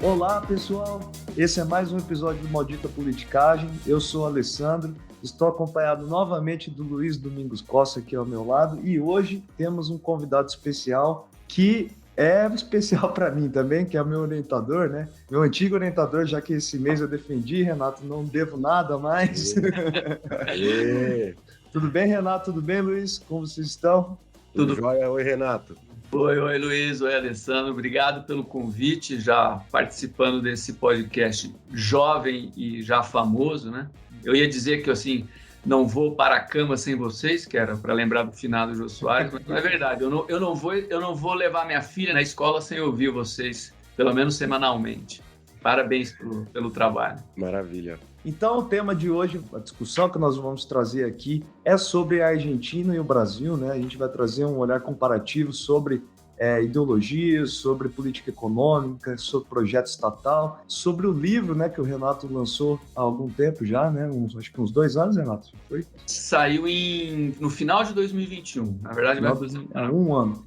Olá, pessoal! Esse é mais um episódio do Maldita Politicagem. Eu sou o Alessandro, estou acompanhado novamente do Luiz Domingos Costa aqui ao meu lado e hoje temos um convidado especial que é especial para mim também, que é o meu orientador, né? Meu antigo orientador, já que esse mês eu defendi, Renato, não devo nada mais. Aê. Tudo bem, Renato? Tudo bem, Luiz? Como vocês estão? Tudo jóia? Oi, Renato. Oi, Luiz, oi, Alessandro. Obrigado pelo convite, já participando desse podcast jovem e já famoso, né? Eu ia dizer que, assim, não vou para a cama sem vocês, que era para lembrar do finado Jô Soares, mas não é verdade. Eu não vou levar minha filha na escola sem ouvir vocês, pelo menos semanalmente. Parabéns pelo trabalho. Maravilha. Então, o tema de hoje, a discussão que nós vamos trazer aqui é sobre a Argentina e o Brasil, né? A gente vai trazer um olhar comparativo sobre ideologias, sobre política econômica, sobre projeto estatal, sobre o livro, né, que o Renato lançou há algum tempo já, né? Acho que uns 2 anos, Renato, foi? Saiu no final de 2021, na verdade, há um ano.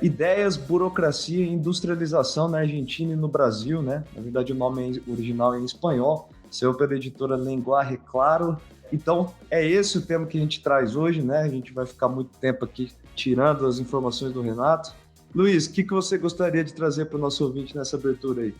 Ideias, burocracia e industrialização na Argentina e no Brasil, né? Na verdade, o nome original é em espanhol, saiu pela editora Lenguaje Claro. Então, é esse o tema que a gente traz hoje, né? A gente vai ficar muito tempo aqui tirando as informações do Renato. Luiz, o que você gostaria de trazer para o nosso ouvinte nessa abertura aí?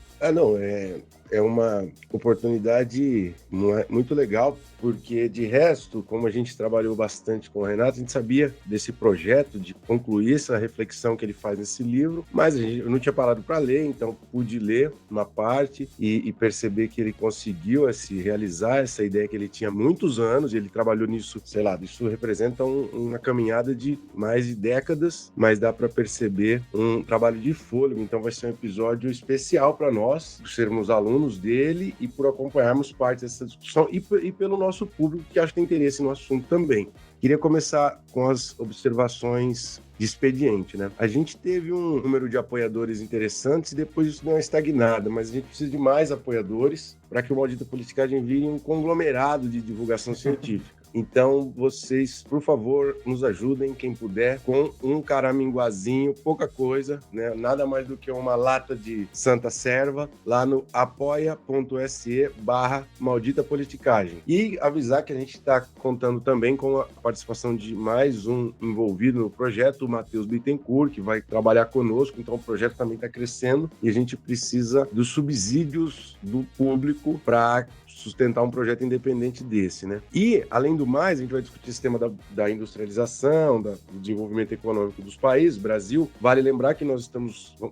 É uma oportunidade muito legal, porque de resto, como a gente trabalhou bastante com o Renato, a gente sabia desse projeto, de concluir essa reflexão que ele faz nesse livro, mas eu não tinha parado para ler, então pude ler uma parte e perceber que ele conseguiu realizar essa ideia que ele tinha há muitos anos, e ele trabalhou nisso, sei lá, isso representa uma caminhada de mais de décadas, mas dá para perceber um trabalho de fôlego, então vai ser um episódio especial para nós, por sermos alunos dele e por acompanharmos parte dessa discussão e pelo nosso público que acho que tem interesse no assunto também. Queria começar com as observações de expediente, né? A gente teve um número de apoiadores interessantes e depois isso deu uma estagnada, mas a gente precisa de mais apoiadores para que o Maldita Politicagem vire um conglomerado de divulgação científica. Então, vocês, por favor, nos ajudem, quem puder, com um caraminguazinho, pouca coisa, né? Nada mais do que uma lata de Santa Serva, lá no apoia.se/Maldita Politicagem. E avisar que a gente está contando também com a participação de mais um envolvido no projeto, o Matheus Bittencourt, que vai trabalhar conosco, então o projeto também está crescendo e a gente precisa dos subsídios do público para sustentar um projeto independente desse, né? E, além do mais, a gente vai discutir esse tema da industrialização, do desenvolvimento econômico dos países, Brasil. Vale lembrar que nós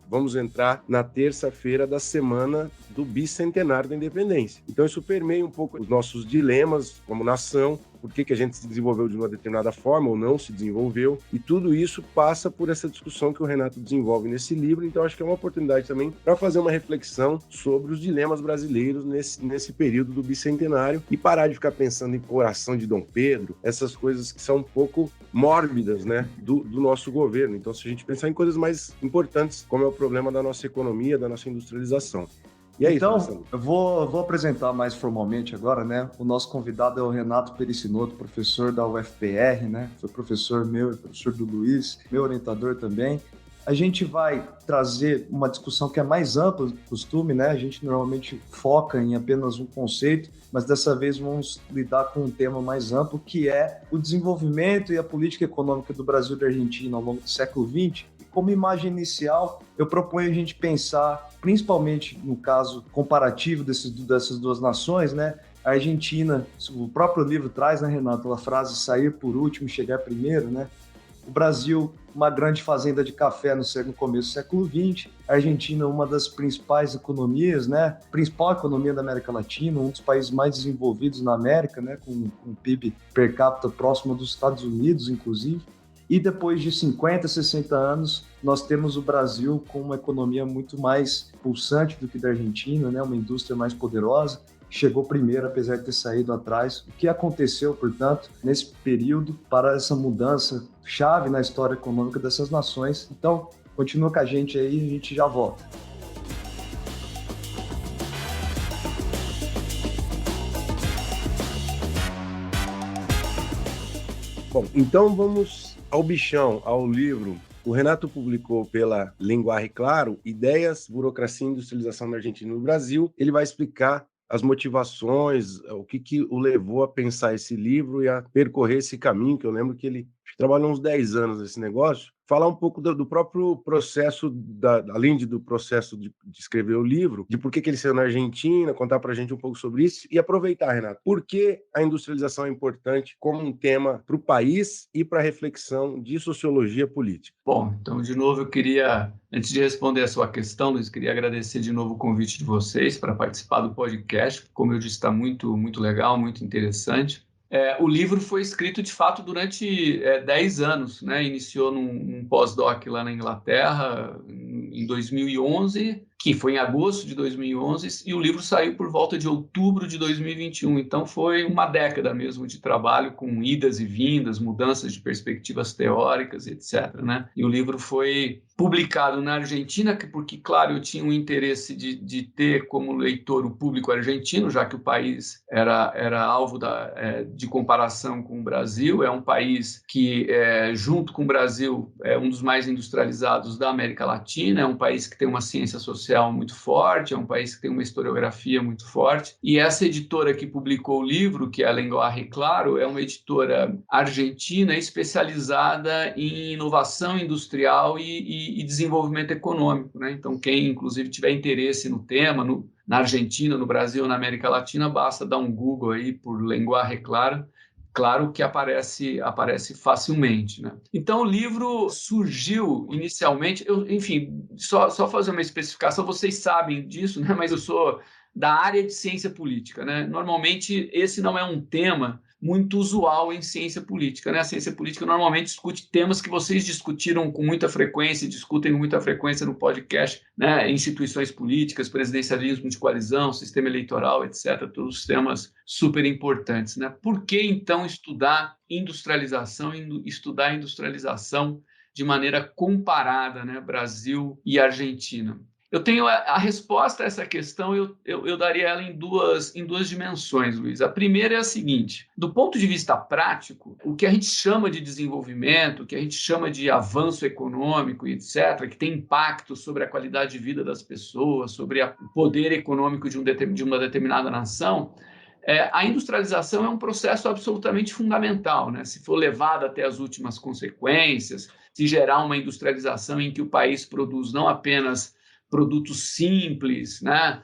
vamos entrar na terça-feira da semana do bicentenário da independência. Então, isso permeia um pouco os nossos dilemas como nação, por que a gente se desenvolveu de uma determinada forma ou não se desenvolveu, e tudo isso passa por essa discussão que o Renato desenvolve nesse livro, então acho que é uma oportunidade também para fazer uma reflexão sobre os dilemas brasileiros nesse período do bicentenário e parar de ficar pensando em coração de Dom Pedro, essas coisas que são um pouco mórbidas, né, do nosso governo. Então, se a gente pensar em coisas mais importantes, como é o problema da nossa economia, da nossa industrialização. E é então, isso, eu vou apresentar mais formalmente agora, né? O nosso convidado é o Renato Pericinoto, professor da UFPR, né? Foi professor meu e professor do Luiz, meu orientador também. A gente vai trazer uma discussão que é mais ampla do costume, né? A gente normalmente foca em apenas um conceito, mas dessa vez vamos lidar com um tema mais amplo, que é o desenvolvimento e a política econômica do Brasil e da Argentina ao longo do século XX. Como imagem inicial, eu proponho a gente pensar, principalmente no caso comparativo dessas duas nações, né? A Argentina, o próprio livro traz, né, Renato, a frase sair por último, chegar primeiro, né? O Brasil, uma grande fazenda de café no começo do século XX. A Argentina, uma das principais economias, né? Principal economia da América Latina, um dos países mais desenvolvidos na América, né? Com PIB per capita próximo dos Estados Unidos, inclusive. E depois de 50, 60 anos, nós temos o Brasil com uma economia muito mais pulsante do que da Argentina, né? Uma indústria mais poderosa. Chegou primeiro, apesar de ter saído atrás. O que aconteceu, portanto, nesse período para essa mudança chave na história econômica dessas nações? Então, continua com a gente aí e a gente já volta. Bom, então vamos ao bichão, ao livro. O Renato publicou pela Linguagem Claro Ideias, Burocracia e Industrialização na Argentina e no Brasil. Ele vai explicar as motivações, o que o levou a pensar esse livro e a percorrer esse caminho, que eu lembro que ele trabalhou uns 10 anos nesse negócio. Falar um pouco do próprio processo, além do processo de escrever o livro, de por que ele saiu na Argentina, contar para a gente um pouco sobre isso e aproveitar, Renato, por que a industrialização é importante como um tema para o país e para a reflexão de sociologia política. Bom, então, de novo, eu queria, antes de responder a sua questão, Luiz, queria agradecer de novo o convite de vocês para participar do podcast. Como eu disse, está muito, muito legal, muito interessante. O livro foi escrito, de fato, durante 10 anos, né? Iniciou num pós-doc lá na Inglaterra, em 2011, que foi em agosto de 2011, e o livro saiu por volta de outubro de 2021. Então, foi uma década mesmo de trabalho, com idas e vindas, mudanças de perspectivas teóricas, etc., né? E o livro foi publicado na Argentina, porque, claro, eu tinha um interesse de ter como leitor o público argentino, já que o país era alvo de comparação com o Brasil. É um país que, junto com o Brasil, é um dos mais industrializados da América Latina, é um país que tem uma ciência social muito forte, é um país que tem uma historiografia muito forte. E essa editora que publicou o livro, que é a Linguagem Claro, é uma editora argentina especializada em inovação industrial e desenvolvimento econômico, né? Então, quem, inclusive, tiver interesse no tema, na Argentina, no Brasil, na América Latina, basta dar um Google aí por Linguagem Claro. Claro que aparece facilmente, né? Então, o livro surgiu inicialmente, enfim, só fazer uma especificação, vocês sabem disso, né? Mas eu sou da área de ciência política, né? Normalmente, esse não é um tema muito usual em ciência política, né? A ciência política normalmente discute temas que vocês discutiram com muita frequência, discutem com muita frequência no podcast, né? Instituições políticas, presidencialismo de coalizão, sistema eleitoral, etc. Todos os temas super importantes, né? Por que, então, estudar industrialização de maneira comparada, né? Brasil e Argentina? Eu tenho a resposta a essa questão, eu daria ela em duas dimensões, Luiz. A primeira é a seguinte: do ponto de vista prático, o que a gente chama de desenvolvimento, o que a gente chama de avanço econômico, etc., que tem impacto sobre a qualidade de vida das pessoas, sobre o poder econômico de uma determinada nação, a industrialização é um processo absolutamente fundamental, né? Se for levado até as últimas consequências, se gerar uma industrialização em que o país produz não apenas produtos simples, né?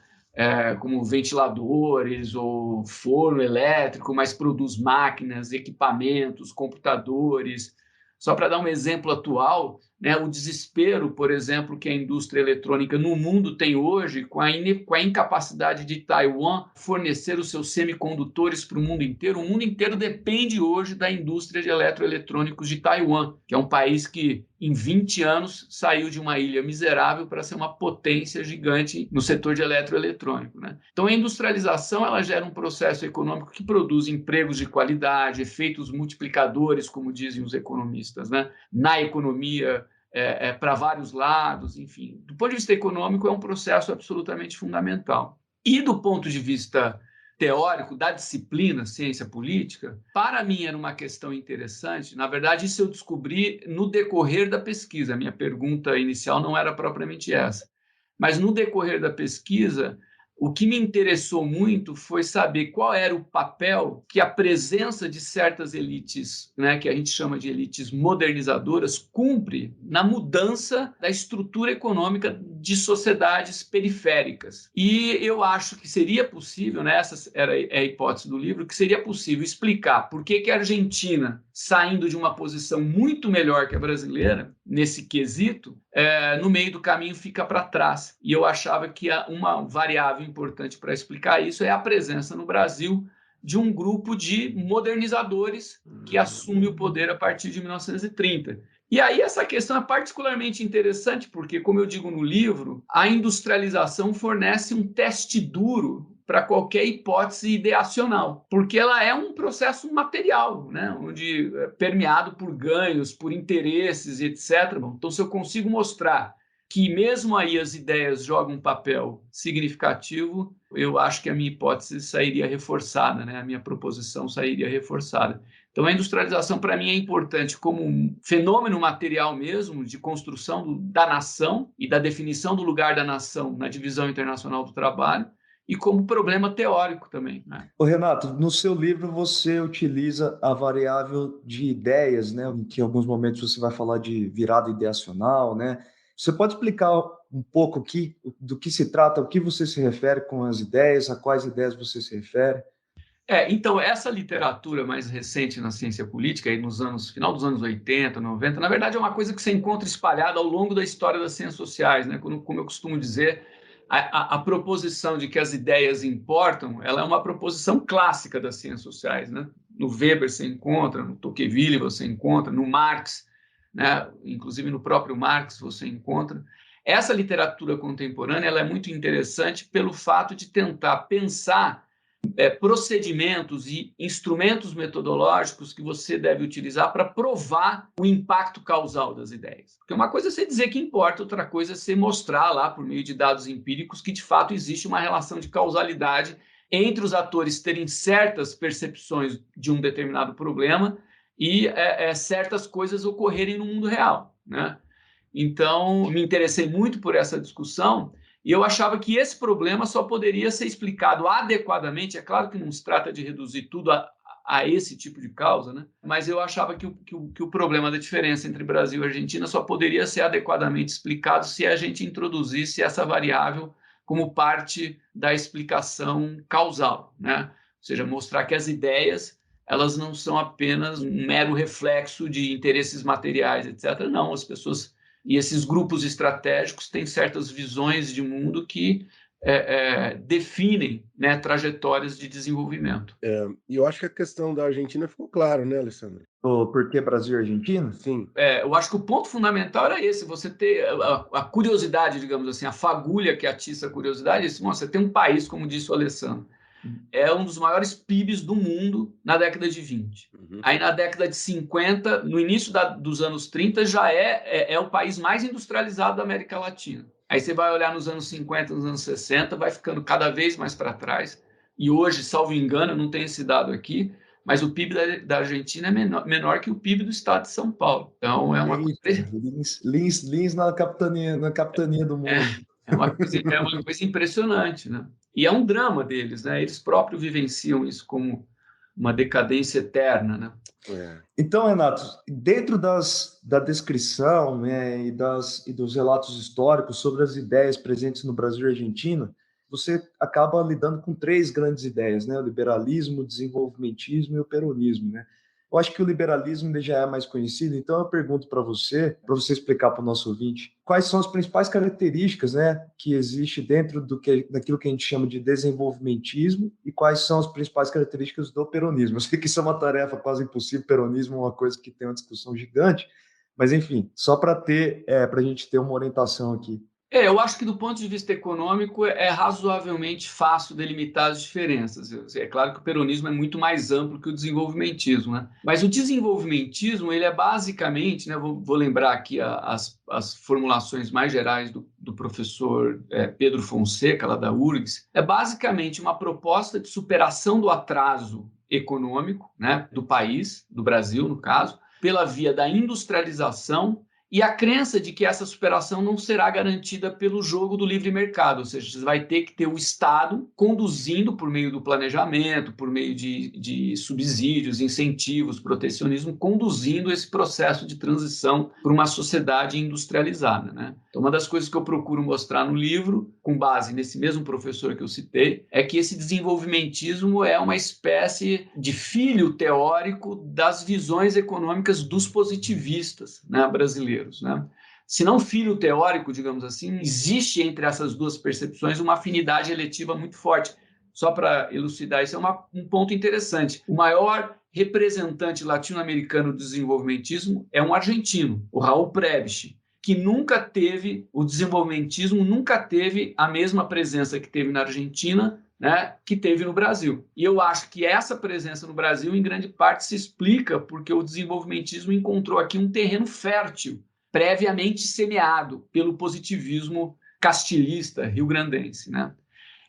Como ventiladores ou forno elétrico, mas produz máquinas, equipamentos, computadores. Só para dar um exemplo atual, né, o desespero, por exemplo, que a indústria eletrônica no mundo tem hoje, com a incapacidade de Taiwan fornecer os seus semicondutores para o mundo inteiro. O mundo inteiro depende hoje da indústria de eletroeletrônicos de Taiwan, que é um país que, em 20 anos, saiu de uma ilha miserável para ser uma potência gigante no setor de eletroeletrônico, né? Então, a industrialização ela gera um processo econômico que produz empregos de qualidade, efeitos multiplicadores, como dizem os economistas, né? Na economia, para vários lados, enfim. Do ponto de vista econômico, é um processo absolutamente fundamental. E do ponto de vista teórico, da disciplina ciência política, para mim era uma questão interessante. Na verdade, isso eu descobri no decorrer da pesquisa. A minha pergunta inicial não era propriamente essa. Mas no decorrer da pesquisa, o que me interessou muito foi saber qual era o papel que a presença de certas elites, né, que a gente chama de elites modernizadoras, cumpre na mudança da estrutura econômica de sociedades periféricas. E eu acho que seria possível, né, essa era a hipótese do livro, que seria possível explicar por que a Argentina, saindo de uma posição muito melhor que a brasileira, nesse quesito, no meio do caminho fica para trás. E eu achava que uma variável importante para explicar isso é a presença no Brasil de um grupo de modernizadores que assume o poder a partir de 1930. E aí essa questão é particularmente interessante porque, como eu digo no livro, a industrialização fornece um teste duro para qualquer hipótese ideacional, porque ela é um processo material, né? Onde é permeado por ganhos, por interesses, etc. Bom, então, se eu consigo mostrar que mesmo aí as ideias jogam um papel significativo, eu acho que a minha hipótese sairia reforçada, né? A minha proposição sairia reforçada. Então, a industrialização, para mim, é importante como um fenômeno material mesmo, de construção da nação e da definição do lugar da nação na divisão internacional do trabalho, e como problema teórico também, né? Ô, Renato, no seu livro você utiliza a variável de ideias, né? Em que em alguns momentos você vai falar de virada ideacional, né? Você pode explicar um pouco aqui do que se trata, o que você se refere com as ideias, a quais ideias você se refere? Então, essa literatura mais recente na ciência política, aí final dos anos 80, 90, na verdade é uma coisa que você encontra espalhada ao longo da história das ciências sociais, né? Como eu costumo dizer, a proposição de que as ideias importam, ela é uma proposição clássica das ciências sociais, né? No Weber você encontra, no Tocqueville você encontra, no Marx, né? Inclusive no próprio Marx você encontra. Essa literatura contemporânea ela é muito interessante pelo fato de tentar pensar procedimentos e instrumentos metodológicos que você deve utilizar para provar o impacto causal das ideias. Porque uma coisa é você dizer que importa, outra coisa é você mostrar lá, por meio de dados empíricos, que de fato existe uma relação de causalidade entre os atores terem certas percepções de um determinado problema e certas coisas ocorrerem no mundo real, né? Então, me interessei muito por essa discussão e eu achava que esse problema só poderia ser explicado adequadamente. É claro que não se trata de reduzir tudo a esse tipo de causa, né? Mas eu achava que o problema da diferença entre Brasil e Argentina só poderia ser adequadamente explicado se a gente introduzisse essa variável como parte da explicação causal, né? Ou seja, mostrar que as ideias elas não são apenas um mero reflexo de interesses materiais, etc. Não, as pessoas e esses grupos estratégicos têm certas visões de mundo que definem, né, trajetórias de desenvolvimento. E eu acho que a questão da Argentina ficou claro, né, Alessandro? O porquê Brasil e Argentina? Sim. Eu acho que o ponto fundamental era esse, você ter a curiosidade, digamos assim, a fagulha que atiça a curiosidade. Você tem um país, como disse o Alessandro, é um dos maiores PIBs do mundo na década de 20. Uhum. Aí na década de 50, no início dos anos 30, já é o país mais industrializado da América Latina. Aí você vai olhar nos anos 50, nos anos 60, vai ficando cada vez mais para trás. E hoje, salvo engano, eu não tenho esse dado aqui, mas o PIB da Argentina é menor que o PIB do estado de São Paulo. Então é uma coisa... Lins na capitania do mundo. É uma coisa impressionante, né? E é um drama deles, né? Eles próprios vivenciam isso como uma decadência eterna, né? Então, Renato, dentro da descrição, né, e dos relatos históricos sobre as ideias presentes no Brasil e Argentina, você acaba lidando com três grandes ideias, né? O liberalismo, o desenvolvimentismo e o peronismo, né? Eu acho que o liberalismo ele já é mais conhecido, então eu pergunto para você explicar para o nosso ouvinte, quais são as principais características, né, que existe dentro daquilo que a gente chama de desenvolvimentismo e quais são as principais características do peronismo. Eu sei que isso é uma tarefa quase impossível, peronismo é uma coisa que tem uma discussão gigante, mas enfim, só para a gente ter uma orientação aqui. Eu acho que do ponto de vista econômico é razoavelmente fácil delimitar as diferenças. É claro que o peronismo é muito mais amplo que o desenvolvimentismo, né? Mas o desenvolvimentismo ele é basicamente, né, vou lembrar aqui as formulações mais gerais do professor Pedro Fonseca, lá da URGS, é basicamente uma proposta de superação do atraso econômico, né, do país, do Brasil, no caso, pela via da industrialização e a crença de que essa superação não será garantida pelo jogo do livre mercado, ou seja, você vai ter que ter o Estado conduzindo por meio do planejamento, por meio de subsídios, incentivos, protecionismo, conduzindo esse processo de transição para uma sociedade industrializada, né? Então, uma das coisas que eu procuro mostrar no livro, com base nesse mesmo professor que eu citei, é que esse desenvolvimentismo é uma espécie de filho teórico das visões econômicas dos positivistas, né, brasileiros, né? Se não filho teórico, digamos assim, existe entre essas duas percepções uma afinidade eletiva muito forte. Só para elucidar, isso é um ponto interessante. O maior representante latino-americano do desenvolvimentismo é um argentino, o Raul Prebisch, que o desenvolvimentismo nunca teve a mesma presença que teve na Argentina, né, que teve no Brasil. E eu acho que essa presença no Brasil, em grande parte, se explica porque o desenvolvimentismo encontrou aqui um terreno fértil previamente semeado pelo positivismo castilhista rio-grandense, né?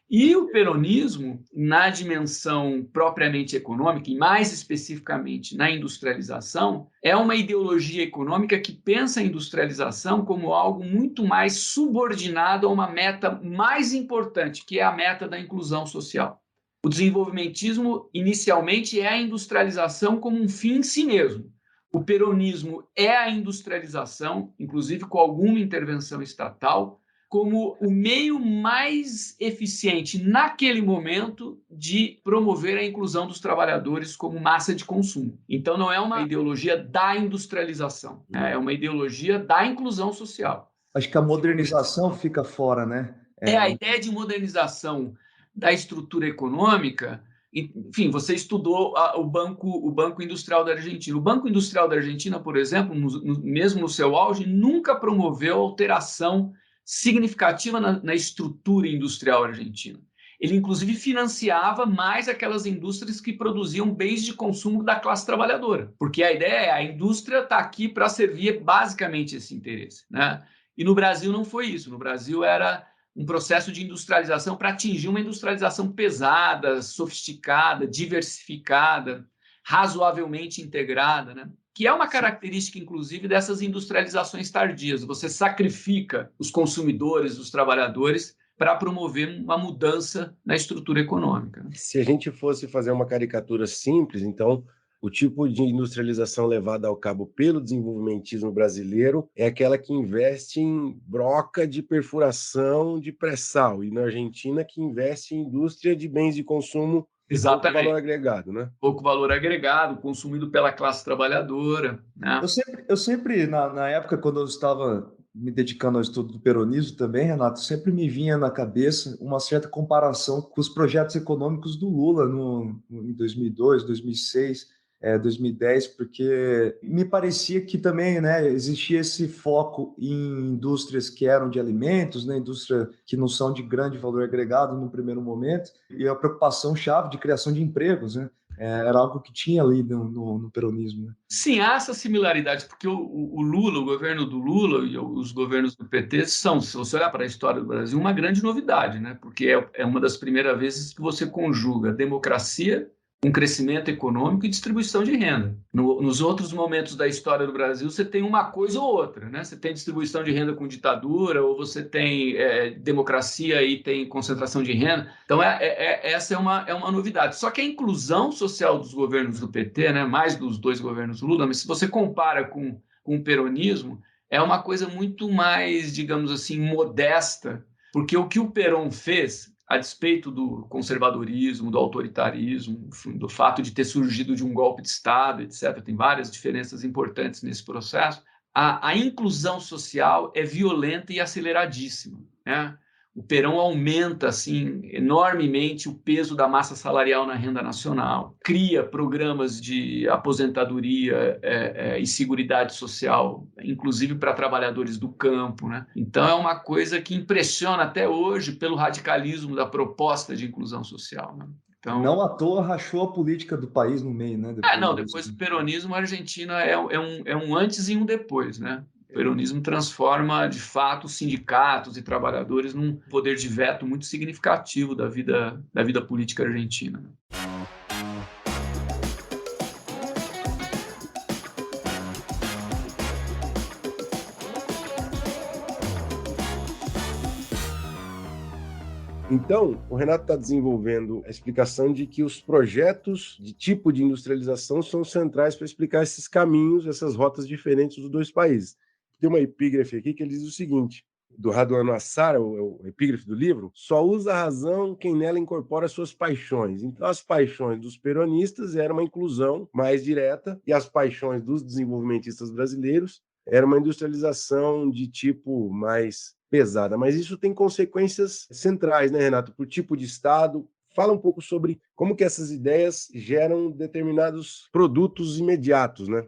E o peronismo, na dimensão propriamente econômica, e mais especificamente na industrialização, é uma ideologia econômica que pensa a industrialização como algo muito mais subordinado a uma meta mais importante, que é a meta da inclusão social. O desenvolvimentismo, inicialmente, é a industrialização como um fim em si mesmo. O peronismo é a industrialização, inclusive com alguma intervenção estatal, como o meio mais eficiente naquele momento de promover a inclusão dos trabalhadores como massa de consumo. Então, não é uma ideologia da industrialização, né? É uma ideologia da inclusão social. Acho que a modernização fica fora, né? A ideia de modernização da estrutura econômica. Enfim, você estudou o Banco Industrial da Argentina. O Banco Industrial da Argentina, por exemplo, mesmo no seu auge, nunca promoveu alteração significativa na estrutura industrial argentina. Ele, inclusive, financiava mais aquelas indústrias que produziam bens de consumo da classe trabalhadora, porque a ideia é a indústria está aqui para servir basicamente esse interesse, né? E no Brasil não foi isso. No Brasil era um processo de industrialização para atingir uma industrialização pesada, sofisticada, diversificada, razoavelmente integrada, né? Que é uma característica, inclusive, dessas industrializações tardias. Você sacrifica os consumidores, os trabalhadores, para promover uma mudança na estrutura econômica. Se a gente fosse fazer uma caricatura simples, então, o tipo de industrialização levada ao cabo pelo desenvolvimentismo brasileiro é aquela que investe em broca de perfuração de pré-sal, e na Argentina que investe em indústria de bens de consumo. Exatamente. Pouco valor agregado, né? Pouco valor agregado, consumido pela classe trabalhadora, né? Eu sempre na época, quando eu estava me dedicando ao estudo do peronismo também, Renato, sempre me vinha na cabeça uma certa comparação com os projetos econômicos do Lula em 2002, 2006, 2010, porque me parecia que também, né, existia esse foco em indústrias que eram de alimentos, né, indústria que não são de grande valor agregado no primeiro momento, e a preocupação chave de criação de empregos, né? Era algo que tinha ali no peronismo, né? Sim, há essa similaridade, porque o Lula, o governo do Lula e os governos do PT são, se você olhar para a história do Brasil, uma grande novidade, né? Porque é uma das primeiras vezes que você conjuga democracia, um crescimento econômico e distribuição de renda. Nos outros momentos da história do Brasil, você tem uma coisa ou outra, né? Você tem distribuição de renda com ditadura, ou você tem democracia e tem concentração de renda. Então, essa é uma novidade. Só que a inclusão social dos governos do PT, né? Mais dos dois governos Lula, mas se você compara com o peronismo, é uma coisa muito mais, digamos assim, modesta, porque o que o Perón fez, a despeito do conservadorismo, do autoritarismo, do fato de ter surgido de um golpe de Estado, etc., tem várias diferenças importantes nesse processo, a inclusão social é violenta e aceleradíssima, né? O Perón aumenta assim, enormemente o peso da massa salarial na renda nacional, cria programas de aposentadoria e seguridade social, inclusive para trabalhadores do campo, né? Então, é uma coisa que impressiona até hoje pelo radicalismo da proposta de inclusão social, né? Então, não à toa rachou a política do país no meio, né? Depois do peronismo, a Argentina é um antes e um depois, né? O peronismo transforma, de fato, sindicatos e trabalhadores num poder de veto muito significativo da vida política argentina. Então, o Renato está desenvolvendo a explicação de que os projetos de tipo de industrialização são centrais para explicar esses caminhos, essas rotas diferentes dos dois países. Tem uma epígrafe aqui que ele diz o seguinte, do Raduan Assar, o epígrafe do livro: só usa a razão quem nela incorpora suas paixões. Então, as paixões dos peronistas eram uma inclusão mais direta e as paixões dos desenvolvimentistas brasileiros era uma industrialização de tipo mais pesada. Mas isso tem consequências centrais, né, Renato? Por tipo de Estado. Fala um pouco sobre como que essas ideias geram determinados produtos imediatos, né?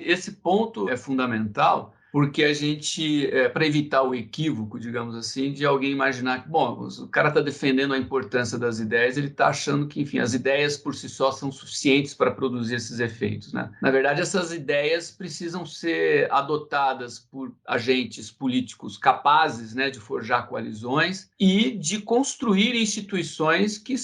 Esse ponto é fundamental, porque a gente, para evitar o equívoco, digamos assim, de alguém imaginar que, bom, o cara está defendendo a importância das ideias, ele está achando que, enfim, as ideias por si só são suficientes para produzir esses efeitos, né? Na verdade, essas ideias precisam ser adotadas por agentes políticos capazes, né, de forjar coalizões e de construir instituições que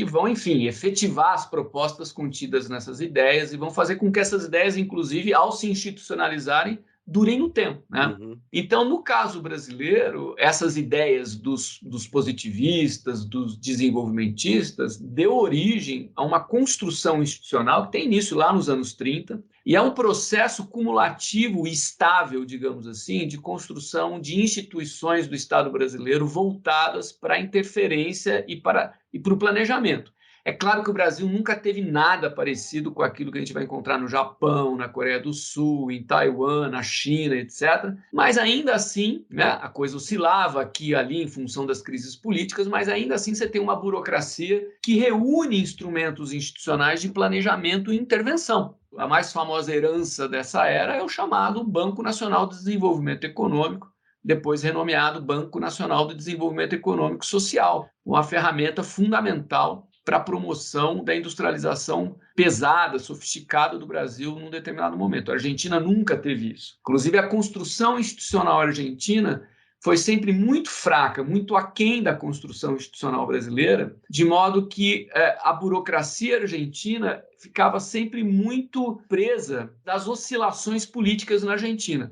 vão, enfim, efetivar as propostas contidas nessas ideias e vão fazer com que essas ideias, inclusive, ao se institucionalizarem, durem no tempo, né? Uhum. Então, no caso brasileiro, essas ideias dos positivistas, dos desenvolvimentistas, deu origem a uma construção institucional que tem início lá nos anos 30 e é um processo cumulativo e estável, digamos assim, de construção de instituições do Estado brasileiro voltadas para a interferência e para o planejamento. É claro que o Brasil nunca teve nada parecido com aquilo que a gente vai encontrar no Japão, na Coreia do Sul, em Taiwan, na China, etc. Mas ainda assim, né, a coisa oscilava aqui e ali em função das crises políticas, mas ainda assim você tem uma burocracia que reúne instrumentos institucionais de planejamento e intervenção. A mais famosa herança dessa era é o chamado Banco Nacional de Desenvolvimento Econômico, depois renomeado Banco Nacional de Desenvolvimento Econômico e Social, uma ferramenta fundamental para a promoção da industrialização pesada, sofisticada do Brasil num determinado momento. A Argentina nunca teve isso. Inclusive, a construção institucional argentina foi sempre muito fraca, muito aquém da construção institucional brasileira, de modo que a burocracia argentina ficava sempre muito presa das oscilações políticas na Argentina.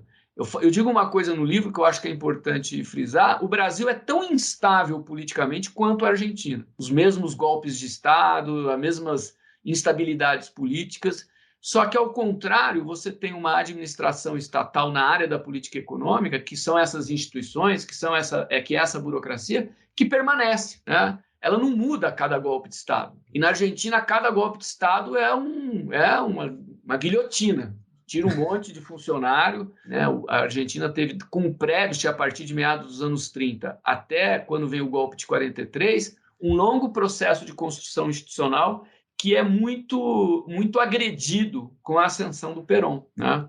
Eu digo uma coisa no livro que eu acho que é importante frisar: o Brasil é tão instável politicamente quanto a Argentina. Os mesmos golpes de Estado, as mesmas instabilidades políticas, só que, ao contrário, você tem uma administração estatal na área da política econômica, que são essas instituições, que é essa burocracia, que permanece, né? Ela não muda a cada golpe de Estado. E na Argentina, cada golpe de Estado é uma guilhotina. Tira um monte de funcionário, né? A Argentina teve, com o Previsti, a partir de meados dos anos 30, até quando vem o golpe de 43, um longo processo de construção institucional que é muito, muito agredido com a ascensão do Perón, né?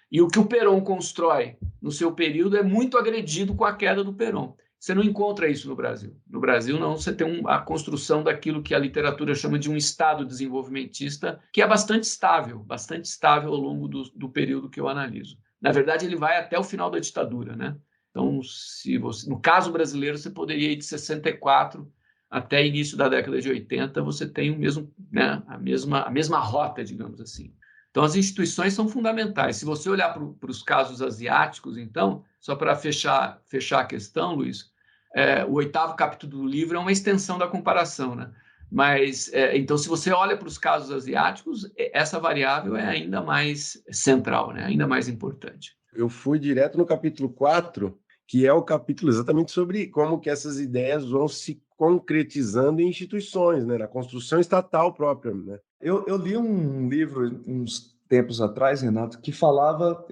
E o que o Perón constrói no seu período é muito agredido com a queda do Perón. Você não encontra isso no Brasil. No Brasil, não, você tem a construção daquilo que a literatura chama de um Estado desenvolvimentista, que é bastante estável ao longo do período que eu analiso. Na verdade, ele vai até o final da ditadura, né? Então, no caso brasileiro, você poderia ir de 64 até início da década de 80, você tem o mesmo, né, a mesma rota, digamos assim. Então, as instituições são fundamentais. Se você olhar para os casos asiáticos, então, só para fechar a questão, Luiz, o 8º capítulo do livro é uma extensão da comparação, né? Mas, então, se você olha para os casos asiáticos, essa variável é ainda mais central, né? Ainda mais importante. Eu fui direto no capítulo 4, que é o capítulo exatamente sobre como que essas ideias vão se concretizando em instituições, né? Na construção estatal própria, né? Eu li um livro uns tempos atrás, Renato, que falava,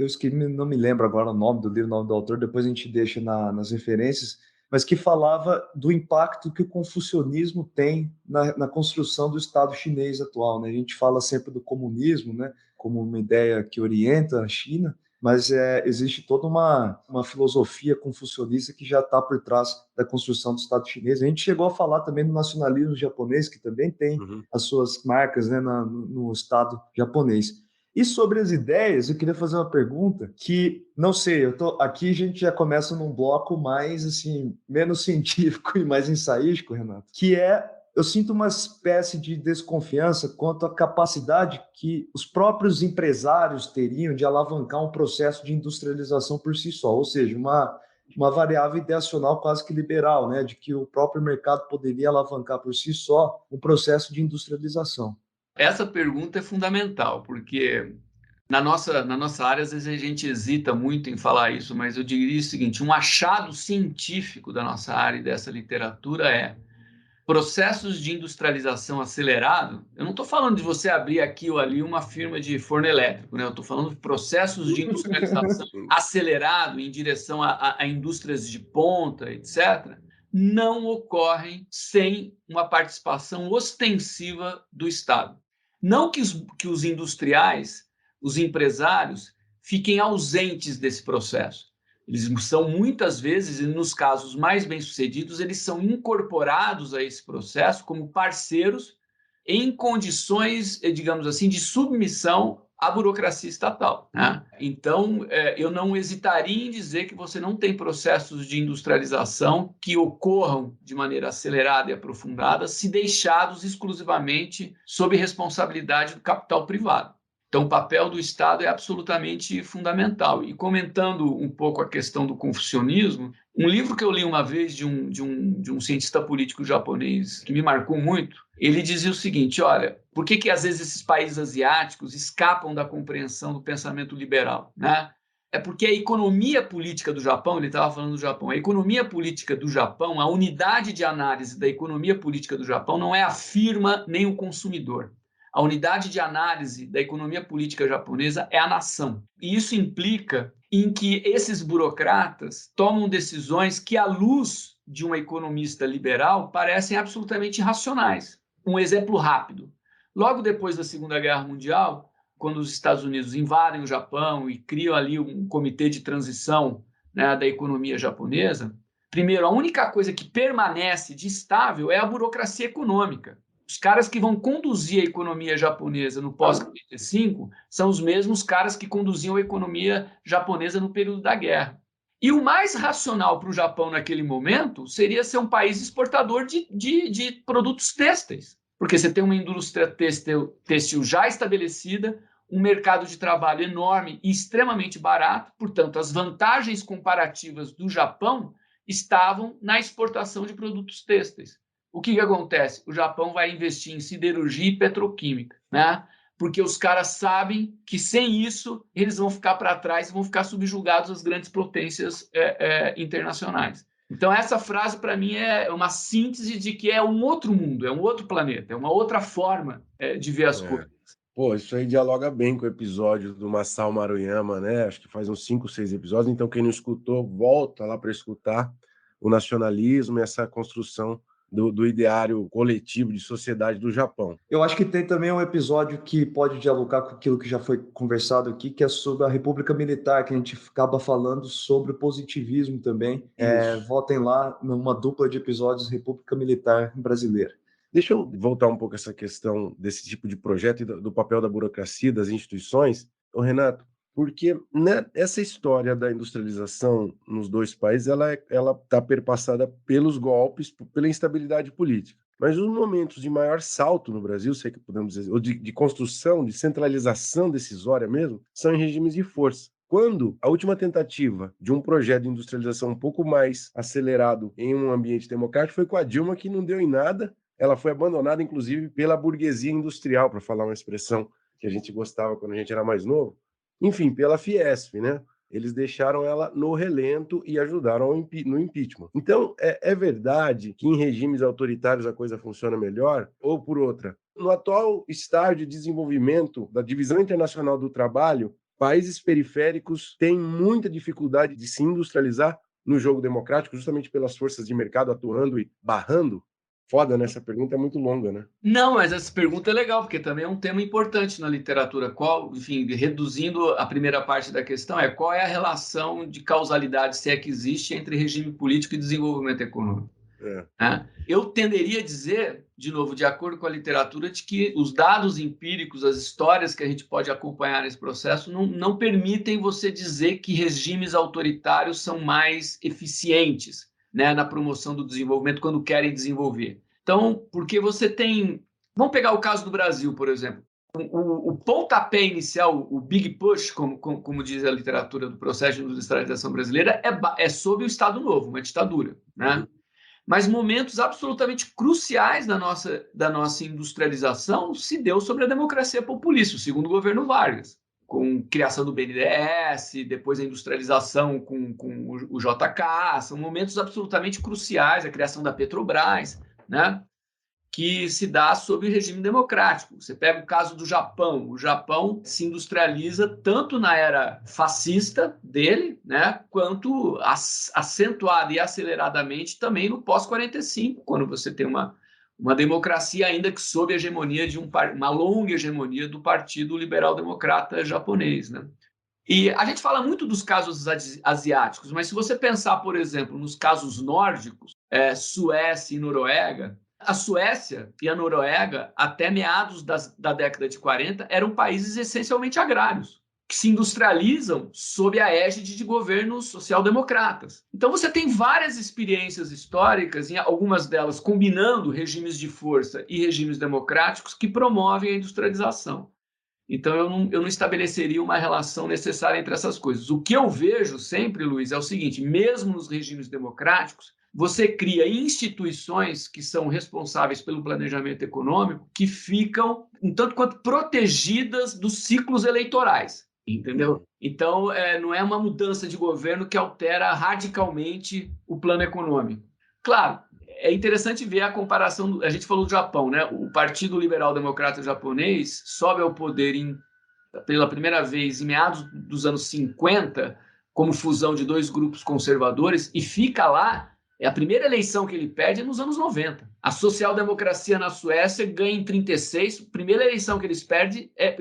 não me lembro agora o nome do livro, o nome do autor, depois a gente deixa nas referências, mas que falava do impacto que o confucionismo tem na construção do Estado chinês atual, né? A gente fala sempre do comunismo, né, como uma ideia que orienta a China, mas existe toda uma filosofia confucionista que já está por trás da construção do Estado chinês. A gente chegou a falar também do nacionalismo japonês, que também tem as suas marcas, né, no Estado japonês. E sobre as ideias, eu queria fazer uma pergunta que, não sei, aqui a gente já começa num bloco mais, assim, menos científico e mais ensaístico, Renato, que eu sinto uma espécie de desconfiança quanto à capacidade que os próprios empresários teriam de alavancar um processo de industrialização por si só, ou seja, uma variável ideacional quase que liberal, né, de que o próprio mercado poderia alavancar por si só um processo de industrialização. Essa pergunta é fundamental, porque na nossa área, às vezes a gente hesita muito em falar isso, mas eu diria o seguinte: um achado científico da nossa área e dessa literatura é processos de industrialização acelerado. Eu não estou falando de você abrir aqui ou ali uma firma de forno elétrico, né? Eu estou falando de processos de industrialização acelerado em direção a indústrias de ponta, etc., não ocorrem sem uma participação ostensiva do Estado. Não que os industriais, os empresários, fiquem ausentes desse processo. Eles são muitas vezes, e nos casos mais bem-sucedidos, eles são incorporados a esse processo como parceiros em condições, digamos assim, de submissão à burocracia estatal, né? Então, eu não hesitaria em dizer que você não tem processos de industrialização que ocorram de maneira acelerada e aprofundada se deixados exclusivamente sob responsabilidade do capital privado. Então, o papel do Estado é absolutamente fundamental. E comentando um pouco a questão do confucionismo, um livro que eu li uma vez de um cientista político japonês que me marcou muito, ele dizia o seguinte: olha, por que às vezes esses países asiáticos escapam da compreensão do pensamento liberal, né? É porque a economia política do Japão, ele estava falando do Japão, a economia política do Japão, a unidade de análise da economia política do Japão não é a firma nem o consumidor. A unidade de análise da economia política japonesa é a nação. E isso implica em que esses burocratas tomam decisões que, à luz de um economista liberal, parecem absolutamente racionais. Um exemplo rápido. Logo depois da Segunda Guerra Mundial, quando os Estados Unidos invadem o Japão e criam ali um comitê de transição, né, da economia japonesa, primeiro, a única coisa que permanece de estável é a burocracia econômica. Os caras que vão conduzir a economia japonesa no pós-45 são os mesmos caras que conduziam a economia japonesa no período da guerra. E o mais racional para o Japão naquele momento seria ser um país exportador de produtos têxteis, porque você tem uma indústria têxtil já estabelecida, um mercado de trabalho enorme e extremamente barato, portanto, as vantagens comparativas do Japão estavam na exportação de produtos têxteis. O que acontece? O Japão vai investir em siderurgia e petroquímica, né? Porque os caras sabem que sem isso eles vão ficar para trás e vão ficar subjugados às grandes potências internacionais. Então essa frase para mim é uma síntese de que é um outro mundo, é um outro planeta, é uma outra forma de ver as coisas. Pô, isso aí dialoga bem com o episódio do Masao Maruyama, né? Acho que faz uns 5, 6 episódios. Então quem não escutou, volta lá para escutar o nacionalismo e essa construção do ideário coletivo de sociedade do Japão. Eu acho que tem também um episódio que pode dialogar com aquilo que já foi conversado aqui, que é sobre a República Militar, que a gente acaba falando sobre o positivismo também. Voltem lá numa dupla de episódios República Militar Brasileira. Deixa eu voltar um pouco a essa questão desse tipo de projeto e do papel da burocracia, das instituições. Ô, Renato, porque essa história da industrialização nos dois países, ela está perpassada pelos golpes, pela instabilidade política. Mas os momentos de maior salto no Brasil, sei que podemos dizer, ou de construção, de centralização decisória mesmo, são em regimes de força. Quando a última tentativa de um projeto de industrialização um pouco mais acelerado em um ambiente democrático foi com a Dilma, que não deu em nada, ela foi abandonada, inclusive, pela burguesia industrial, para falar uma expressão que a gente gostava quando a gente era mais novo. Enfim, pela Fiesp, né? Eles deixaram ela no relento e ajudaram no impeachment. Então, é verdade que em regimes autoritários a coisa funciona melhor? Ou por outra, no atual estágio de desenvolvimento da divisão internacional do trabalho, países periféricos têm muita dificuldade de se industrializar no jogo democrático, justamente pelas forças de mercado atuando e barrando? Foda, né? Essa pergunta é muito longa, né? Não, mas essa pergunta é legal, porque também é um tema importante na literatura. Reduzindo a primeira parte da questão, qual é a relação de causalidade, se é que existe, entre regime político e desenvolvimento econômico? Eu tenderia a dizer, de novo, de acordo com a literatura, de que os dados empíricos, as histórias que a gente pode acompanhar nesse processo, não permitem você dizer que regimes autoritários são mais eficientes, né, na promoção do desenvolvimento quando querem desenvolver. Então, porque você tem... Vamos pegar o caso do Brasil, por exemplo. O pontapé inicial, o big push, como diz a literatura do processo de industrialização brasileira, é sob o Estado Novo, uma ditadura, né? Mas momentos absolutamente cruciais da nossa industrialização se deu sobre a democracia populista, o segundo governo Vargas, com criação do BNDES, depois a industrialização com o JK, são momentos absolutamente cruciais, a criação da Petrobras, né, que se dá sob regime democrático. Você pega o caso do Japão, o Japão se industrializa tanto na era fascista dele, né, quanto acentuada e aceleradamente também no pós-45, quando você tem uma democracia ainda que sob a hegemonia uma longa hegemonia do Partido Liberal Democrata japonês, né? E a gente fala muito dos casos asiáticos, mas se você pensar, por exemplo, nos casos nórdicos, Suécia e Noruega, a Suécia e a Noruega, até meados da década de 40, eram países essencialmente agrários, que se industrializam sob a égide de governos social-democratas. Então você tem várias experiências históricas, e algumas delas combinando regimes de força e regimes democráticos que promovem a industrialização. Então eu não estabeleceria uma relação necessária entre essas coisas. O que eu vejo sempre, Luiz, é o seguinte: mesmo nos regimes democráticos, você cria instituições que são responsáveis pelo planejamento econômico que ficam um tanto quanto protegidas dos ciclos eleitorais, entendeu? Então, não é uma mudança de governo que altera radicalmente o plano econômico. Claro, é interessante ver a comparação. A gente falou do Japão, né? O Partido Liberal Democrata japonês sobe ao poder pela primeira vez em meados dos anos 50, como fusão de dois grupos conservadores, e fica lá. A primeira eleição que ele perde é nos anos 90. A social-democracia na Suécia ganha em 36, a primeira eleição que eles perdem é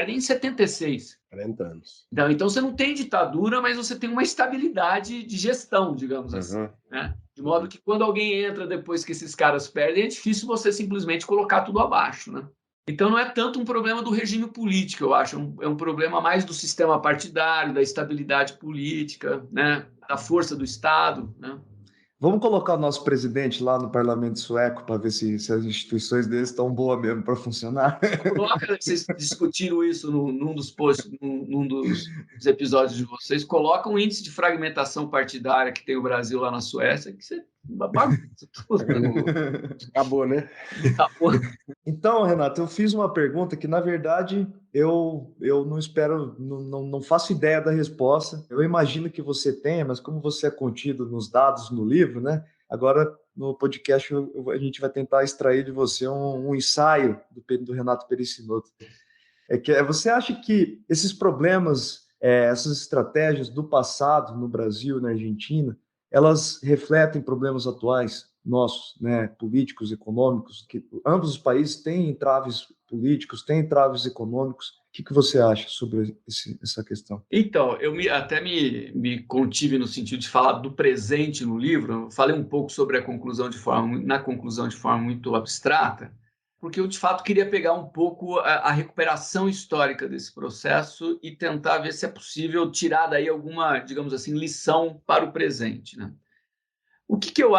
em 76. 40 anos. Então você não tem ditadura, mas você tem uma estabilidade de gestão, digamos assim. Né? De modo que quando alguém entra depois que esses caras perdem, é difícil você simplesmente colocar tudo abaixo. Né? Então não é tanto um problema do regime político, eu acho. É um problema mais do sistema partidário, da estabilidade política, né? Da força do Estado, né? Vamos colocar o nosso presidente lá no parlamento sueco para ver se as instituições deles estão boas mesmo para funcionar. Coloca, vocês discutiram isso num dos posts, num dos episódios de vocês, coloca um índice de fragmentação partidária que tem o Brasil lá na Suécia, que você bagunça tudo. Acabou, né? Acabou. Então, Renato, eu fiz uma pergunta que, na verdade, eu não espero, não faço ideia da resposta. Eu imagino que você tenha, mas como você é contido nos dados no livro, né? Agora, no podcast, a gente vai tentar extrair de você um ensaio do Renato Perissinotto. Você acha que esses problemas, essas estratégias do passado no Brasil, na Argentina, elas refletem problemas atuais nossos, né, políticos, econômicos, que ambos os países têm entraves políticos, têm entraves econômicos. O que você acha sobre essa questão? Então, eu até me contive no sentido de falar do presente no livro. Eu falei um pouco sobre na conclusão de forma muito abstrata, porque eu, de fato, queria pegar um pouco a recuperação histórica desse processo e tentar ver se é possível tirar daí alguma, digamos assim, lição para o presente, né? O que eu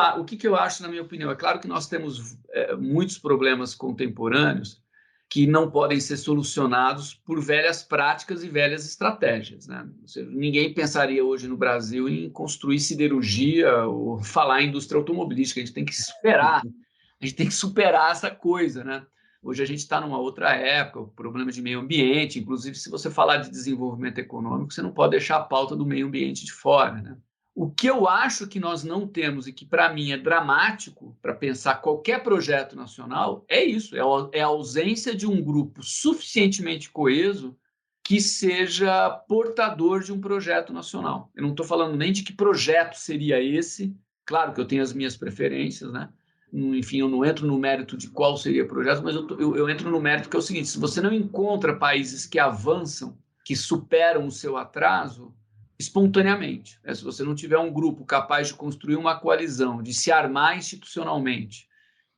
acho, na minha opinião? É claro que nós temos muitos problemas contemporâneos que não podem ser solucionados por velhas práticas e velhas estratégias, né? Ninguém pensaria hoje no Brasil em construir siderurgia ou falar em indústria automobilística. A gente tem que superar essa coisa, né? Hoje a gente está numa outra época, o problema de meio ambiente. Inclusive, se você falar de desenvolvimento econômico, você não pode deixar a pauta do meio ambiente de fora, né? O que eu acho que nós não temos e que, para mim, é dramático para pensar qualquer projeto nacional é isso, é a ausência de um grupo suficientemente coeso que seja portador de um projeto nacional. Eu não estou falando nem de que projeto seria esse, claro que eu tenho as minhas preferências, né? Enfim, eu não entro no mérito de qual seria o projeto, mas eu entro no mérito que é o seguinte: se você não encontra países que avançam, que superam o seu atraso espontaneamente, né? Se você não tiver um grupo capaz de construir uma coalizão, de se armar institucionalmente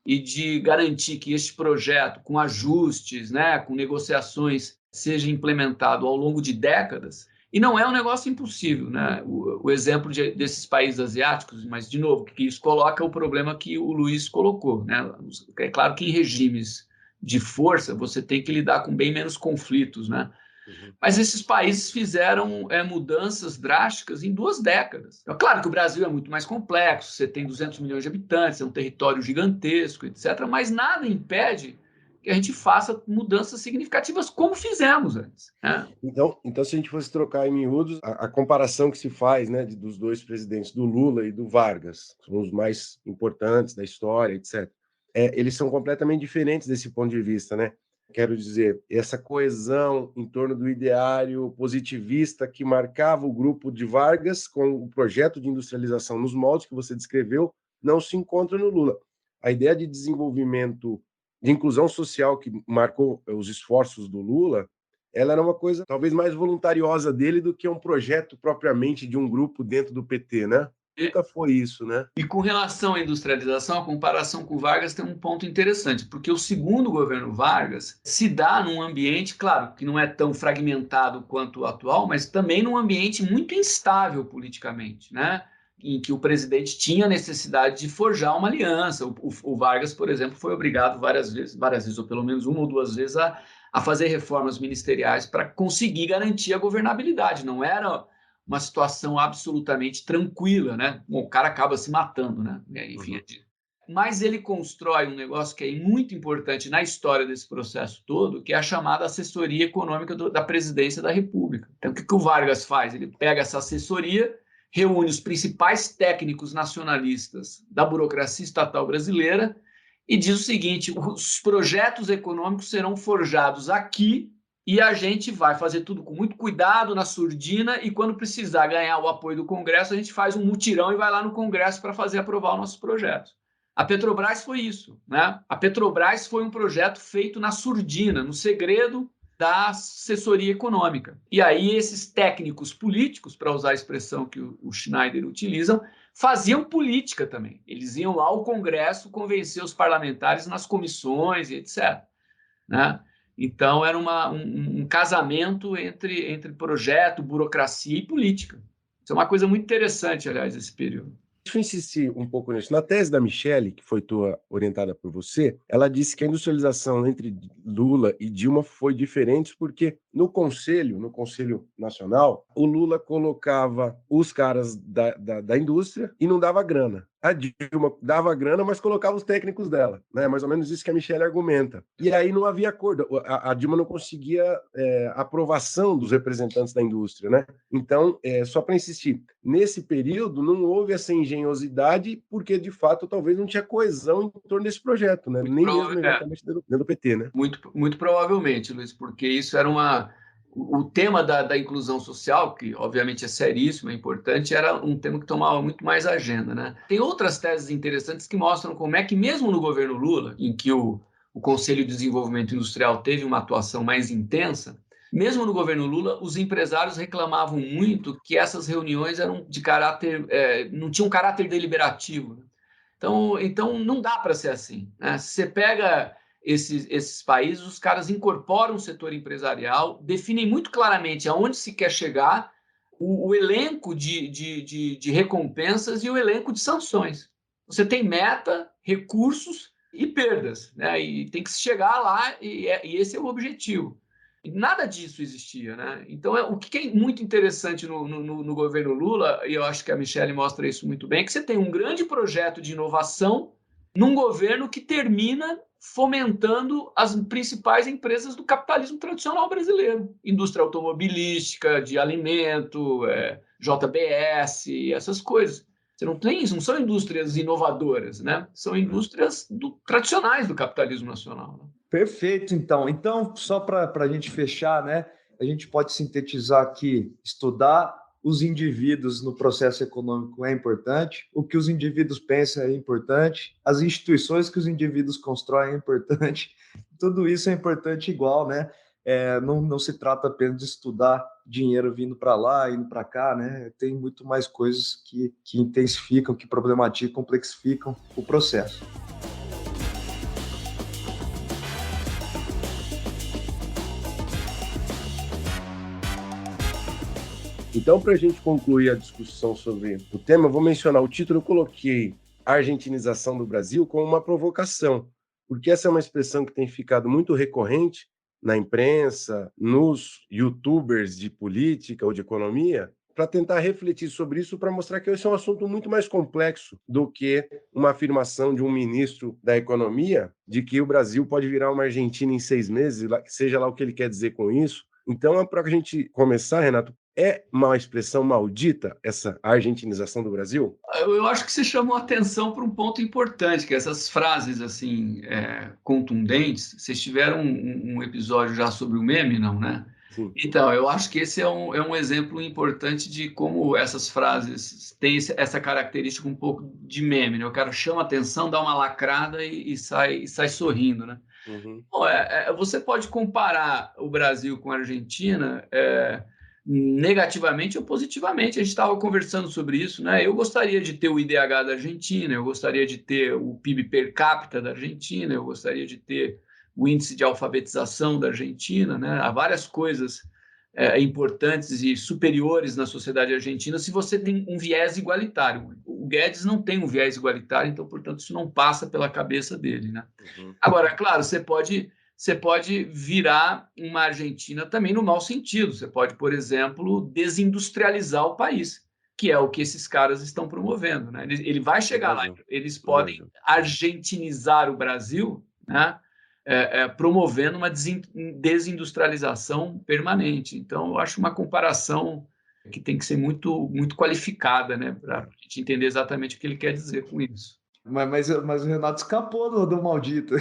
e de garantir que este projeto, com ajustes, né, com negociações, seja implementado ao longo de décadas, e não é um negócio impossível, né? O exemplo desses países asiáticos, mas, de novo, que isso coloca o problema que o Luiz colocou, né? É claro que em regimes de força você tem que lidar com bem menos conflitos, né? Mas esses países fizeram mudanças drásticas em 2 décadas. É claro que o Brasil é muito mais complexo, você tem 200 milhões de habitantes, é um território gigantesco, etc., mas nada impede que a gente faça mudanças significativas como fizemos antes, né? Então, se a gente fosse trocar em miúdos, a comparação que se faz, né, dos dois presidentes, do Lula e do Vargas, que são os mais importantes da história, etc., eles são completamente diferentes desse ponto de vista, né? Quero dizer, essa coesão em torno do ideário positivista que marcava o grupo de Vargas com o projeto de industrialização nos moldes que você descreveu, não se encontra no Lula. A ideia de desenvolvimento, de inclusão social que marcou os esforços do Lula, ela era uma coisa talvez mais voluntariosa dele do que um projeto propriamente de um grupo dentro do PT, né? Nunca foi isso, né? E com relação à industrialização, a comparação com o Vargas tem um ponto interessante, porque o segundo governo Vargas se dá num ambiente, claro, que não é tão fragmentado quanto o atual, mas também num ambiente muito instável politicamente, né? Em que o presidente tinha necessidade de forjar uma aliança. O Vargas, por exemplo, foi obrigado várias vezes, ou pelo menos uma ou duas vezes, a fazer reformas ministeriais para conseguir garantir a governabilidade. Não era uma situação absolutamente tranquila, né? Bom, o cara acaba se matando, né? Enfim, mas ele constrói um negócio que é muito importante na história desse processo todo, que é a chamada assessoria econômica da presidência da República. Então, o que o Vargas faz? Ele pega essa assessoria, reúne os principais técnicos nacionalistas da burocracia estatal brasileira e diz o seguinte: os projetos econômicos serão forjados aqui e a gente vai fazer tudo com muito cuidado, na surdina, e quando precisar ganhar o apoio do Congresso, a gente faz um mutirão e vai lá no Congresso para fazer aprovar os nossos projetos. A Petrobras foi isso, né? A Petrobras foi um projeto feito na surdina, no segredo da assessoria econômica. E aí esses técnicos políticos, para usar a expressão que o Schneider utilizam, faziam política também. Eles iam lá ao Congresso convencer os parlamentares nas comissões e etc., né? Então, era um casamento entre projeto, burocracia e política. Isso é uma coisa muito interessante, aliás, esse período. Deixa eu insistir um pouco nisso. Na tese da Michelle, que foi orientada por você, ela disse que a industrialização entre Lula e Dilma foi diferente porque no Conselho Nacional, o Lula colocava os caras da indústria e não dava grana. A Dilma dava grana, mas colocava os técnicos dela, né? Mais ou menos isso que a Michelle argumenta. E aí não havia acordo. A Dilma não conseguia aprovação dos representantes da indústria, né? Então, só para insistir, nesse período não houve essa engenhosidade porque, de fato, talvez não tinha coesão em torno desse projeto, né? Nem mesmo exatamente dentro do PT, né? Muito provavelmente, Luiz, porque isso era o tema da inclusão social, que obviamente é seríssimo, é importante, era um tema que tomava muito mais agenda, né? Tem outras teses interessantes que mostram como é que mesmo no governo Lula, em que o Conselho de Desenvolvimento Industrial teve uma atuação mais intensa, mesmo no governo Lula, os empresários reclamavam muito que essas reuniões eram de caráter, não tinham caráter deliberativo. Então não dá para ser assim, né? Se você pega esses países, os caras incorporam o setor empresarial, definem muito claramente aonde se quer chegar, o elenco de recompensas e o elenco de sanções. Você tem meta, recursos e perdas, né? E tem que se chegar lá e esse é o objetivo. E nada disso existia, né? Então, o que é muito interessante no governo Lula, e eu acho que a Michelle mostra isso muito bem, é que você tem um grande projeto de inovação num governo que termina fomentando as principais empresas do capitalismo tradicional brasileiro. Indústria automobilística, de alimento, JBS, essas coisas. Você não tem isso, não são indústrias inovadoras, né? São indústrias tradicionais do capitalismo nacional. Né? Perfeito, então. Então, só para a gente fechar, né? A gente pode sintetizar aqui, estudar os indivíduos no processo econômico é importante, o que os indivíduos pensam é importante, as instituições que os indivíduos constroem é importante, tudo isso é importante igual, né? Não se trata apenas de estudar dinheiro vindo para lá, indo para cá, né? Tem muito mais coisas que intensificam, que problematizam, complexificam o processo. Então, para a gente concluir a discussão sobre o tema, eu vou mencionar o título. Eu coloquei argentinização do Brasil como uma provocação, porque essa é uma expressão que tem ficado muito recorrente na imprensa, nos youtubers de política ou de economia, para tentar refletir sobre isso, para mostrar que esse é um assunto muito mais complexo do que uma afirmação de um ministro da economia de que o Brasil pode virar uma Argentina em 6 meses, seja lá o que ele quer dizer com isso. Então, para a gente começar, Renato, é uma expressão maldita essa argentinização do Brasil? Eu acho que você chamou atenção para um ponto importante, que essas frases assim contundentes. Vocês tiveram um episódio já sobre o meme, não, né? Sim. Então, eu acho que esse é um exemplo importante de como essas frases têm essa característica um pouco de meme, né? O cara chama atenção, dá uma lacrada e sai sorrindo, né? Bom, você pode comparar o Brasil com a Argentina negativamente ou positivamente. A gente estava conversando sobre isso, né? Eu gostaria de ter o IDH da Argentina, eu gostaria de ter o PIB per capita da Argentina, eu gostaria de ter o índice de alfabetização da Argentina, né? Há várias coisas importantes e superiores na sociedade argentina se você tem um viés igualitário. O Guedes não tem um viés igualitário, então, portanto, isso não passa pela cabeça dele, né? Agora, claro, você pode virar uma Argentina também no mau sentido. Você pode, por exemplo, desindustrializar o país, que é o que esses caras estão promovendo, né? Ele vai chegar lá, eles podem argentinizar o Brasil, né? Promovendo uma desindustrialização permanente. Então, eu acho uma comparação que tem que ser muito, muito qualificada, né? Para a gente entender exatamente o que ele quer dizer com isso. Mas o Renato escapou do maldito.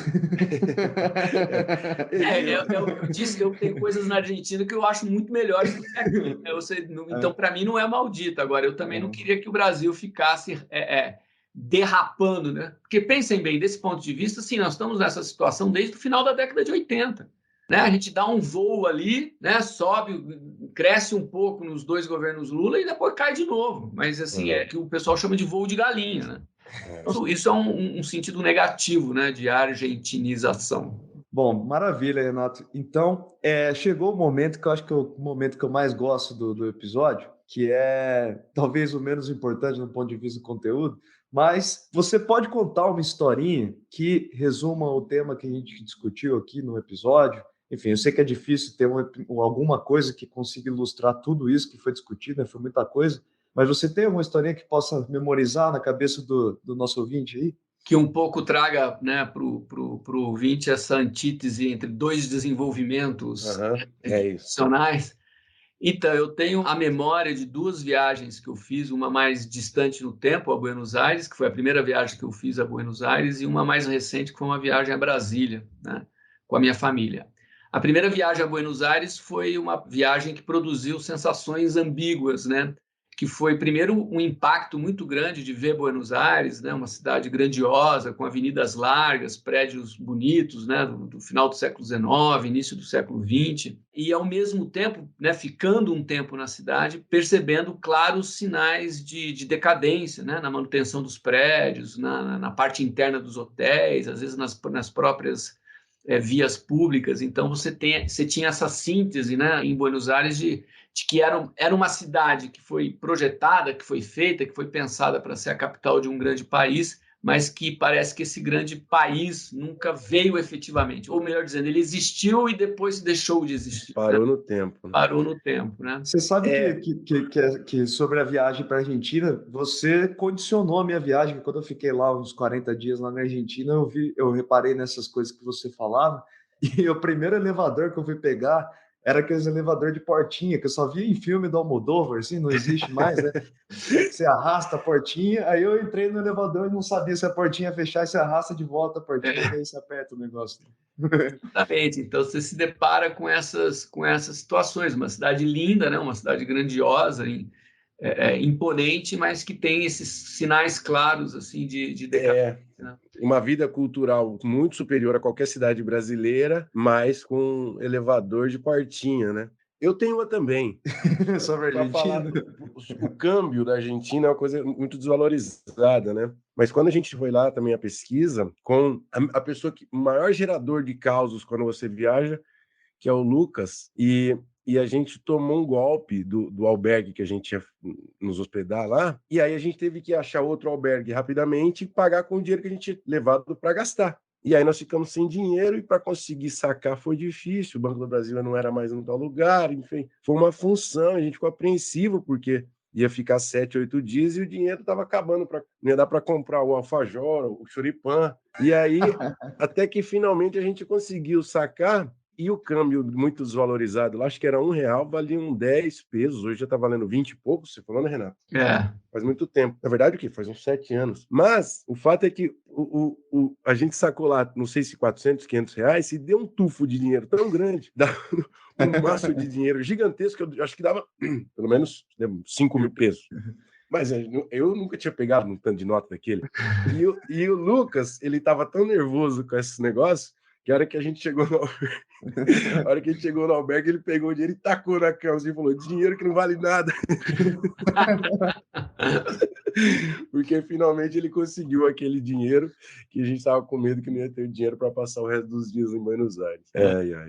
Eu disse que eu tenho coisas na Argentina que eu acho muito melhores do que aqui. Então, para mim, não é maldito. Agora, eu também não queria que o Brasil ficasse derrapando, né? Porque pensem bem, desse ponto de vista, sim, nós estamos nessa situação desde o final da década de 80. Né? A gente dá um voo ali, né? Sobe, cresce um pouco nos 2 governos Lula e depois cai de novo. Mas assim, é que o pessoal chama de voo de galinha, né? Isso é um sentido negativo, né, de argentinização. Bom, maravilha, Renato. Então, chegou o momento que eu acho que é o momento que eu mais gosto do episódio, que é talvez o menos importante do ponto de vista do conteúdo, mas você pode contar uma historinha que resuma o tema que a gente discutiu aqui no episódio. Enfim, eu sei que é difícil ter alguma coisa que consiga ilustrar tudo isso que foi discutido, né? Foi muita coisa, mas você tem alguma historinha que possa memorizar na cabeça do nosso ouvinte aí? Que um pouco traga, né, para o ouvinte essa antítese entre 2 desenvolvimentos institucionais. Então, eu tenho a memória de 2 viagens que eu fiz, uma mais distante no tempo, a Buenos Aires, que foi a primeira viagem que eu fiz a Buenos Aires, e uma mais recente, que foi uma viagem a Brasília, né, com a minha família. A primeira viagem a Buenos Aires foi uma viagem que produziu sensações ambíguas, né? Que foi, primeiro, um impacto muito grande de ver Buenos Aires, né? Uma cidade grandiosa, com avenidas largas, prédios bonitos, né? do final do século XIX, início do século XX, e, ao mesmo tempo, né? Ficando um tempo na cidade, percebendo claros sinais de decadência, né? Na manutenção dos prédios, na parte interna dos hotéis, às vezes nas próprias vias públicas. Então, você tinha essa síntese, né? Em Buenos Aires de que era uma cidade que foi projetada, que foi feita, que foi pensada para ser a capital de um grande país, mas que parece que esse grande país nunca veio efetivamente. Ou melhor dizendo, ele existiu e depois deixou de existir. Parou no tempo. Parou no tempo, né? Você sabe que sobre a viagem para a Argentina, você condicionou a minha viagem. Quando eu fiquei lá uns 40 dias lá na Argentina, eu reparei nessas coisas que você falava, e o primeiro elevador que eu fui pegar era aqueles elevador de portinha, que eu só via em filme do Almodóvar, assim, não existe mais, né? Você arrasta a portinha, aí eu entrei no elevador e não sabia se a portinha ia fechar, e você arrasta de volta a portinha, e aí você aperta o negócio. Exatamente. Então, você se depara com essas situações. Uma cidade linda, né? Uma cidade grandiosa, imponente, mas que tem esses sinais claros assim de decadência. Né? Uma vida cultural muito superior a qualquer cidade brasileira, mas com elevador de portinha, né? Eu tenho uma também. Sobre a Argentina. O câmbio da Argentina é uma coisa muito desvalorizada, né? Mas quando a gente foi lá também a pesquisa, com a pessoa o maior gerador de causos quando você viaja, que é o Lucas, e a gente tomou um golpe do albergue que a gente ia nos hospedar lá, e aí a gente teve que achar outro albergue rapidamente e pagar com o dinheiro que a gente tinha levado para gastar. E aí nós ficamos sem dinheiro e para conseguir sacar foi difícil, o Banco do Brasil não era mais em tal lugar, enfim, foi uma função, a gente ficou apreensivo porque ia ficar 7, 8 dias e o dinheiro estava acabando, não ia dar para comprar o alfajor, o choripã. E aí, até que finalmente a gente conseguiu sacar. E o câmbio muito desvalorizado, lá acho que era R$1, valia 10 pesos, hoje já está valendo 20 e pouco, você falou, né, Renato? Faz muito tempo. Na verdade, o quê? Faz uns 7 anos. Mas o fato é que a gente sacou lá, não sei se 400, 500 reais, e deu um tufo de dinheiro tão grande, um maço de dinheiro gigantesco, eu acho que dava pelo menos 5 mil pesos. Mas eu nunca tinha pegado um tanto de nota daquele. E o Lucas, ele estava tão nervoso com esses negócios, que a hora que a gente chegou no a hora que a gente chegou no albergue, ele pegou o dinheiro e tacou na cama e falou: dinheiro que não vale nada. Porque finalmente ele conseguiu aquele dinheiro que a gente estava com medo que não ia ter dinheiro para passar o resto dos dias em Buenos Aires.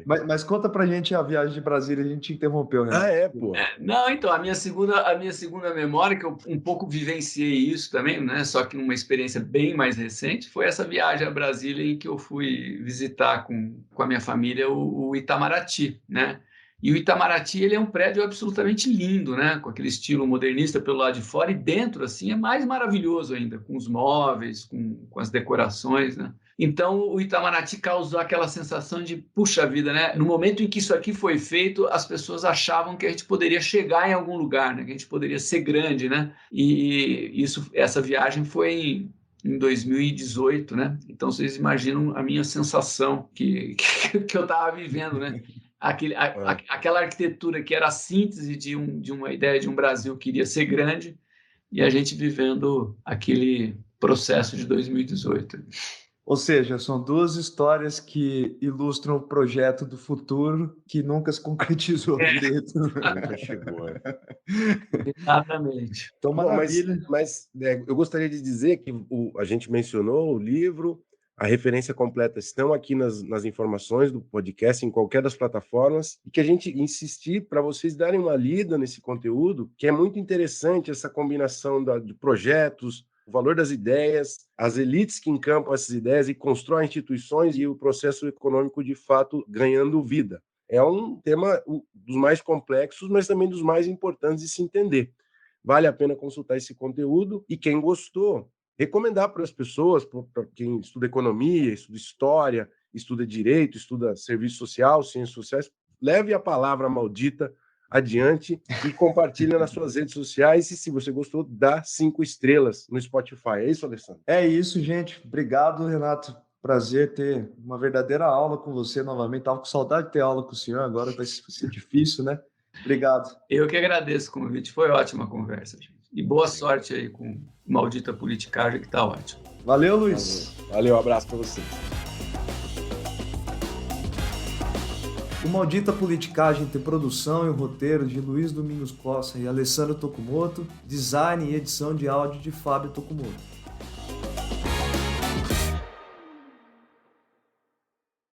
Mas conta pra gente a viagem de Brasília, a gente interrompeu, né? Pô. Não, então, a minha segunda memória, que eu um pouco vivenciei isso também, né? Só que numa experiência bem mais recente, foi essa viagem a Brasília em que eu fui visitar com a minha família o Itamaraty, né? E o Itamaraty, ele é um prédio absolutamente lindo, né? Com aquele estilo modernista pelo lado de fora, e dentro, assim, é mais maravilhoso ainda, com os móveis, com as decorações, né? Então, o Itamaraty causou aquela sensação de, puxa vida, né? No momento em que isso aqui foi feito, as pessoas achavam que a gente poderia chegar em algum lugar, né? Que a gente poderia ser grande, né? E essa viagem foi em 2018, né? Então, vocês imaginam a minha sensação que eu estava vivendo, né? Aquela arquitetura que era a síntese de uma ideia de um Brasil que iria ser grande, e a gente vivendo aquele processo de 2018. Ou seja, são duas histórias que ilustram o projeto do futuro que nunca se concretizou direito. Nunca chegou. Exatamente. Então, maravilha. Mas eu gostaria de dizer que a gente mencionou o livro, a referência completa estão aqui nas informações do podcast, em qualquer das plataformas, e que a gente insistir para vocês darem uma lida nesse conteúdo, que é muito interessante essa combinação de projetos, o valor das ideias, as elites que encampam essas ideias e constroem instituições e o processo econômico, de fato, ganhando vida. É um tema dos mais complexos, mas também dos mais importantes de se entender. Vale a pena consultar esse conteúdo e quem gostou, recomendar para as pessoas, para quem estuda economia, estuda história, estuda direito, estuda serviço social, ciências sociais, leve a palavra maldita adiante e compartilhe nas suas redes sociais. E se você gostou, dá 5 estrelas no Spotify. É isso, Alessandro? É isso, gente. Obrigado, Renato. Prazer ter uma verdadeira aula com você novamente. Estava com saudade de ter aula com o senhor, agora vai ser difícil, né? Obrigado. Eu que agradeço o convite, foi ótima conversa, gente. E boa sorte aí com Maldita Politicagem, que está ótimo. Valeu, Luiz. Valeu, um abraço para você. O Maldita Politicagem tem produção e roteiro de Luiz Domingos Costa e Alessandro Tokumoto, design e edição de áudio de Fábio Tokumoto.